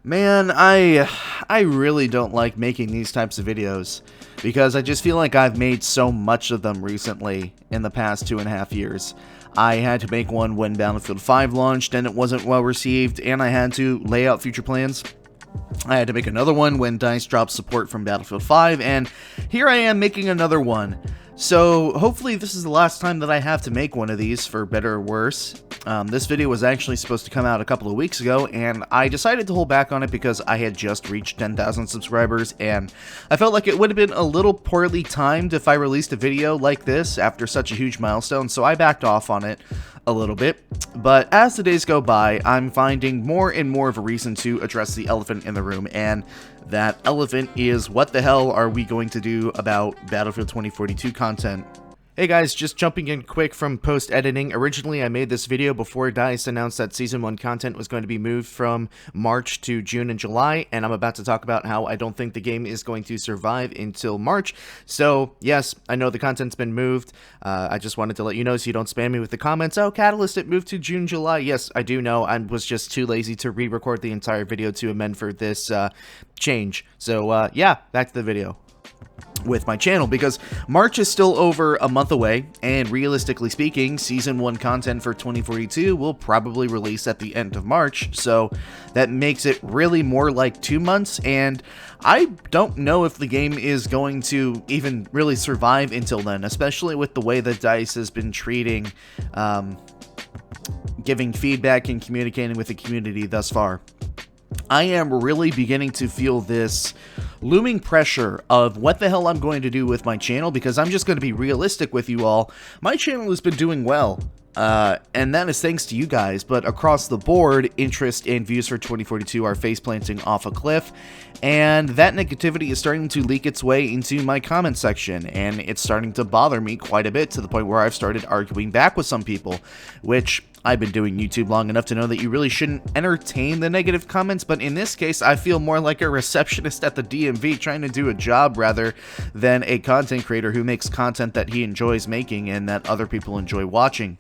Man, I really don't like making these types of videos because I just feel like I've made so much of them recently in the past 2.5 years. I had to make one when Battlefield 5 launched and it wasn't well received, and I had to lay out future plans. I had to make another one when DICE dropped support from Battlefield 5, and here I am making another one. So hopefully this is the last time that I have to make one of these, for better or worse. This video was actually supposed to come out a couple of weeks ago, and I decided to hold back on it because I had just reached 10,000 subscribers, and I felt like it would have been a little poorly timed if I released a video like this after such a huge milestone, so I backed off on it a little bit. But as the days go by, I'm finding more and more of a reason to address the elephant in the room, and that elephant is, what the hell are we going to do about Battlefield 2042 content? Hey guys, just jumping in quick from post-editing. Originally, I made this video before DICE announced that Season 1 content was going to be moved from March to June and July, and I'm about to talk about how I don't think the game is going to survive until March. So, yes, I know the content's been moved. I just wanted to let you know so you don't spam me with the comments, oh, Catalyst, it moved to June, July. Yes, I do know. I was just too lazy to re-record the entire video to amend for this change. So, yeah, back to the video with my channel, because March is still over a month away, and realistically speaking, Season 1 content for 2042 will probably release at the end of March, so that makes it really more like 2 months, and I don't know if the game is going to even really survive until then, especially with the way that DICE has been treating, giving feedback and communicating with the community thus far. I am really beginning to feel this looming pressure of what the hell I'm going to do with my channel, because I'm just going to be realistic with you all. My channel has been doing well, and that is thanks to you guys, but across the board, interest and views for 2042 are face-planting off a cliff, and that negativity is starting to leak its way into my comment section, and it's starting to bother me quite a bit, to the point where I've started arguing back with some people, which I've been doing YouTube long enough to know that you really shouldn't entertain the negative comments, but in this case, I feel more like a receptionist at the DMV trying to do a job rather than a content creator who makes content that he enjoys making and that other people enjoy watching.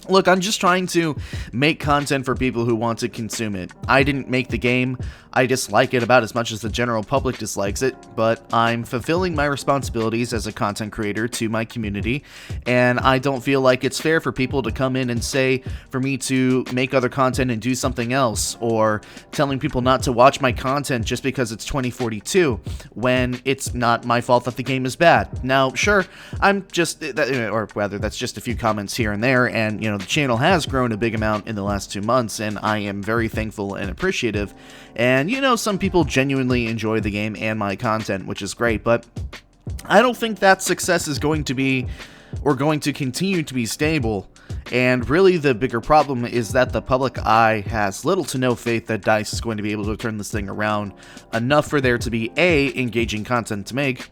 Look, I'm just trying to make content for people who want to consume it. I didn't make the game. I dislike it about as much as the general public dislikes it, but I'm fulfilling my responsibilities as a content creator to my community, and I don't feel like it's fair for people to come in and say for me to make other content and do something else, or telling people not to watch my content just because it's 2042, when it's not my fault that the game is bad. Now, sure, I'm just, or rather, that's just a few comments here and there, and, you know, the channel has grown a big amount in the last 2 months, and I am very thankful and appreciative. And, you know, some people genuinely enjoy the game and my content, which is great, but I don't think that success is going to be, or going to continue to be, stable. And really the bigger problem is that the public eye has little to no faith that DICE is going to be able to turn this thing around enough for there to be A, engaging content to make,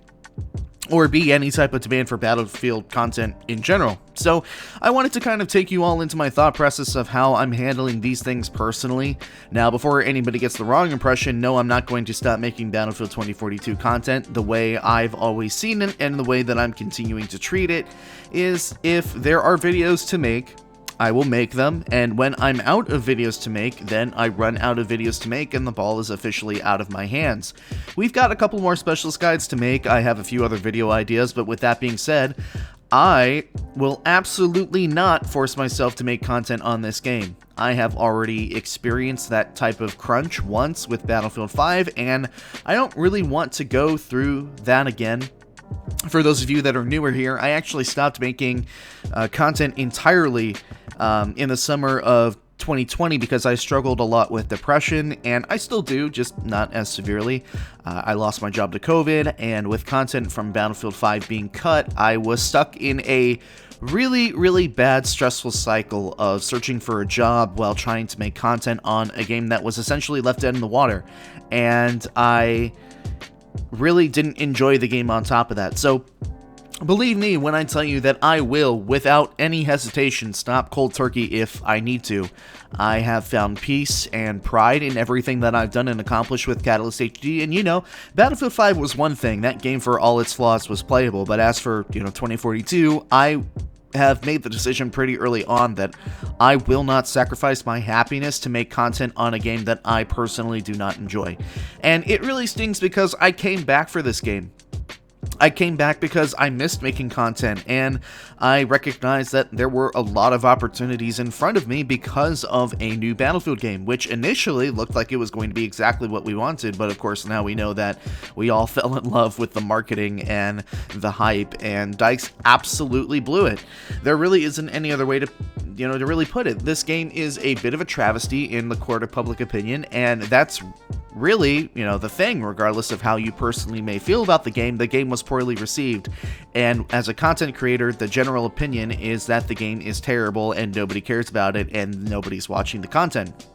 or B, any type of demand for Battlefield content in general. So I wanted to kind of take you all into my thought process of how I'm handling these things personally. Now, before anybody gets the wrong impression, no, I'm not going to stop making Battlefield 2042 content. The way I've always seen it, and the way that I'm continuing to treat it, is if there are videos to make, I will make them, and when I'm out of videos to make, then I run out of videos to make, and the ball is officially out of my hands. We've got a couple more specialist guides to make. I have a few other video ideas, but with that being said, I will absolutely not force myself to make content on this game. I have already experienced that type of crunch once with Battlefield 5, and I don't really want to go through that again. For those of you that are newer here, I actually stopped making content entirely in the summer of 2020 because I struggled a lot with depression, and I still do, just not as severely. I lost my job to COVID, and with content from Battlefield 5 being cut, I was stuck in a really bad, stressful cycle of searching for a job while trying to make content on a game that was essentially left dead in the water, and I really didn't enjoy the game on top of that. So believe me when I tell you that I will, without any hesitation, stop cold turkey if I need to. I have found peace and pride in everything that I've done and accomplished with Catalyst HD, and you know, Battlefield 5 was one thing. That game, for all its flaws, was playable, but as for, you know, 2042, I have made the decision pretty early on that I will not sacrifice my happiness to make content on a game that I personally do not enjoy. And it really stings because I came back for this game. I came back because I missed making content, and I recognized that there were a lot of opportunities in front of me because of a new Battlefield game, which initially looked like it was going to be exactly what we wanted, but of course now we know that we all fell in love with the marketing and the hype, and Dykes absolutely blew it. There really isn't any other way to really put it. This game is a bit of a travesty in the court of public opinion, and that's really, the thing. Regardless of how you personally may feel about the game was poorly received, and as a content creator, the general opinion is that the game is terrible and nobody cares about it and nobody's watching the content.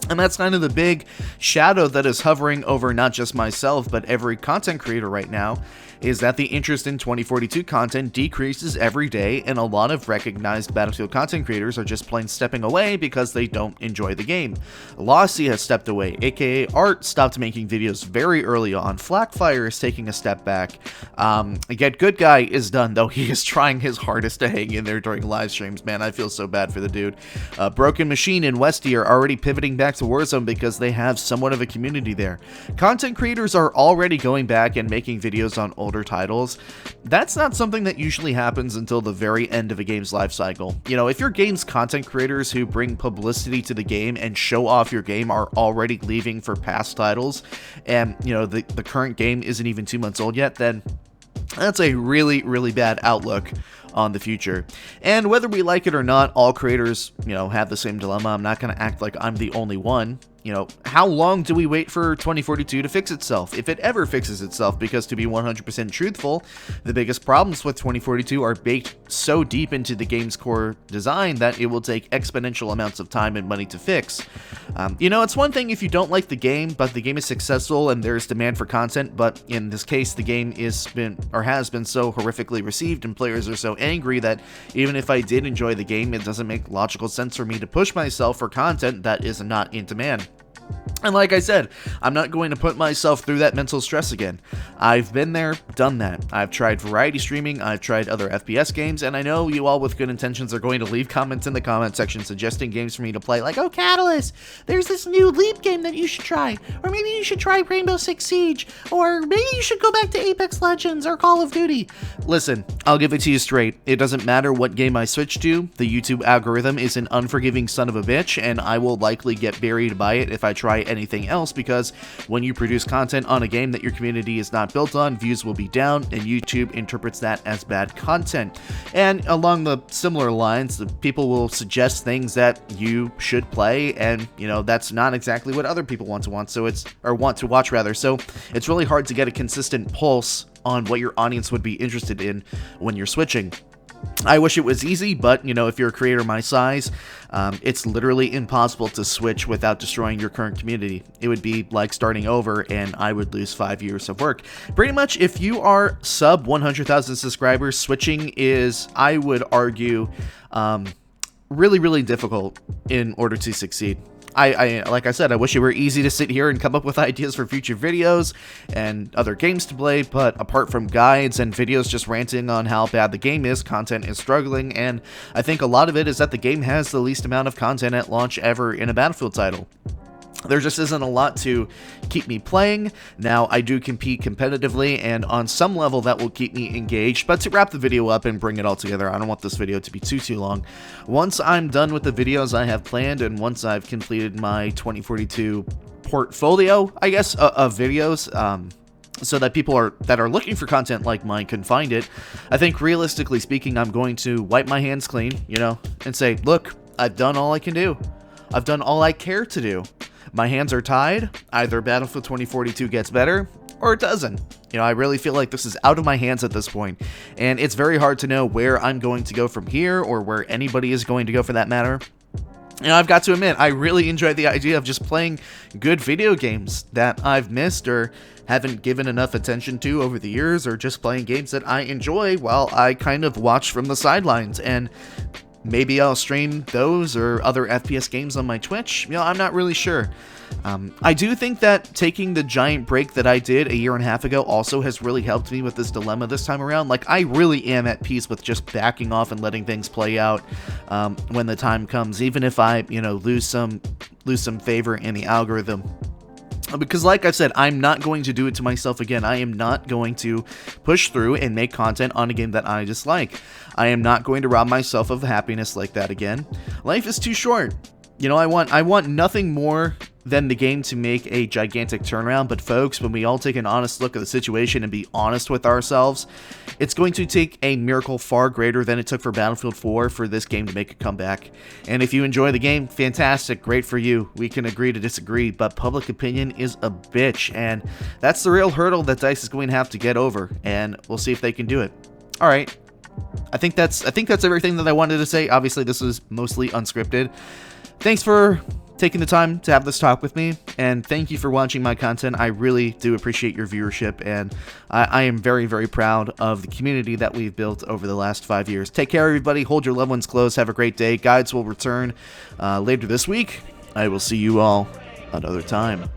And that's kind of the big shadow that is hovering over not just myself, but every content creator right now, is that the interest in 2042 content decreases every day, and a lot of recognized Battlefield content creators are just plain stepping away because they don't enjoy the game. Lossy has stepped away, aka Art stopped making videos very early on, Flackfire is taking a step back, Get Good Guy is done, though he is trying his hardest to hang in there during live streams. Man, I feel so bad for the dude. Broken Machine and Westy are already pivoting back to Warzone because they have somewhat of a community there. Content creators are already going back and making videos on older titles. That's not something that usually happens until the very end of a game's life cycle. If your game's content creators who bring publicity to the game and show off your game are already leaving for past titles, and the current game isn't even 2 months old yet, then that's a really, really bad outlook on the future. And whether we like it or not, all creators, have the same dilemma. I'm not going to act like I'm the only one. How long do we wait for 2042 to fix itself, if it ever fixes itself? Because to be 100% truthful, the biggest problems with 2042 are baked so deep into the game's core design that it will take exponential amounts of time and money to fix. It's one thing if you don't like the game, but the game is successful and there's demand for content, but in this case, the game has been so horrifically received and players are so angry that even if I did enjoy the game, it doesn't make logical sense for me to push myself for content that is not in demand. And like I said, I'm not going to put myself through that mental stress again. I've been there, done that. I've tried variety streaming, I've tried other FPS games, and I know you all with good intentions are going to leave comments in the comment section suggesting games for me to play, like, oh, Catalyst, there's this new Leap game that you should try, or maybe you should try Rainbow Six Siege, or maybe you should go back to Apex Legends or Call of Duty. Listen, I'll give it to you straight. It doesn't matter what game I switch to, the YouTube algorithm is an unforgiving son of a bitch, and I will likely get buried by it if I try anything else, because when you produce content on a game that your community is not built on, views will be down, and YouTube interprets that as bad content. And along the similar lines, the people will suggest things that you should play, and that's not exactly what other people want to watch, so it's really hard to get a consistent pulse on what your audience would be interested in when you're switching. I wish it was easy, but if you're a creator my size, it's literally impossible to switch without destroying your current community. It would be like starting over, and I would lose 5 years of work. Pretty much, if you are sub 100,000 subscribers, switching is, I would argue, really, really difficult in order to succeed. Like I said, I wish it were easy to sit here and come up with ideas for future videos and other games to play, but apart from guides and videos just ranting on how bad the game is, content is struggling, and I think a lot of it is that the game has the least amount of content at launch ever in a Battlefield title. There just isn't a lot to keep me playing. Now, I do compete competitively, and on some level that will keep me engaged, but to wrap the video up and bring it all together, I don't want this video to be too long. Once I'm done with the videos I have planned, and once I've completed my 2042 portfolio, I guess, of videos, so that people that are looking for content like mine can find it, I think realistically speaking, I'm going to wipe my hands clean, and say, look, I've done all I can do. I've done all I care to do. My hands are tied. Either Battlefield 2042 gets better, or it doesn't. I really feel like this is out of my hands at this point, and it's very hard to know where I'm going to go from here, or where anybody is going to go for that matter. I've got to admit, I really enjoy the idea of just playing good video games that I've missed or haven't given enough attention to over the years, or just playing games that I enjoy while I kind of watch from the sidelines. And maybe I'll stream those or other FPS games on my Twitch. I'm not really sure. I do think that taking the giant break that I did a year and a half ago also has really helped me with this dilemma this time around. Like, I really am at peace with just backing off and letting things play out when the time comes, even if I, lose some favor in the algorithm. Because like I said, I'm not going to do it to myself again. I am not going to push through and make content on a game that I dislike. I am not going to rob myself of happiness like that again. Life is too short. I want nothing more than the game to make a gigantic turnaround, but folks, when we all take an honest look at the situation and be honest with ourselves, it's going to take a miracle far greater than it took for Battlefield 4 for this game to make a comeback. And if you enjoy the game, fantastic, great for you. We can agree to disagree, but public opinion is a bitch, and that's the real hurdle that DICE is going to have to get over, and we'll see if they can do it. All right. I think that's everything that I wanted to say. Obviously, this was mostly unscripted. Thanks for taking the time to have this talk with me, and thank you for watching my content. I really do appreciate your viewership, and I am very, very proud of the community that we've built over the last 5 years. Take care, everybody. Hold your loved ones close. Have a great day. Guides will return later this week. I will see you all another time.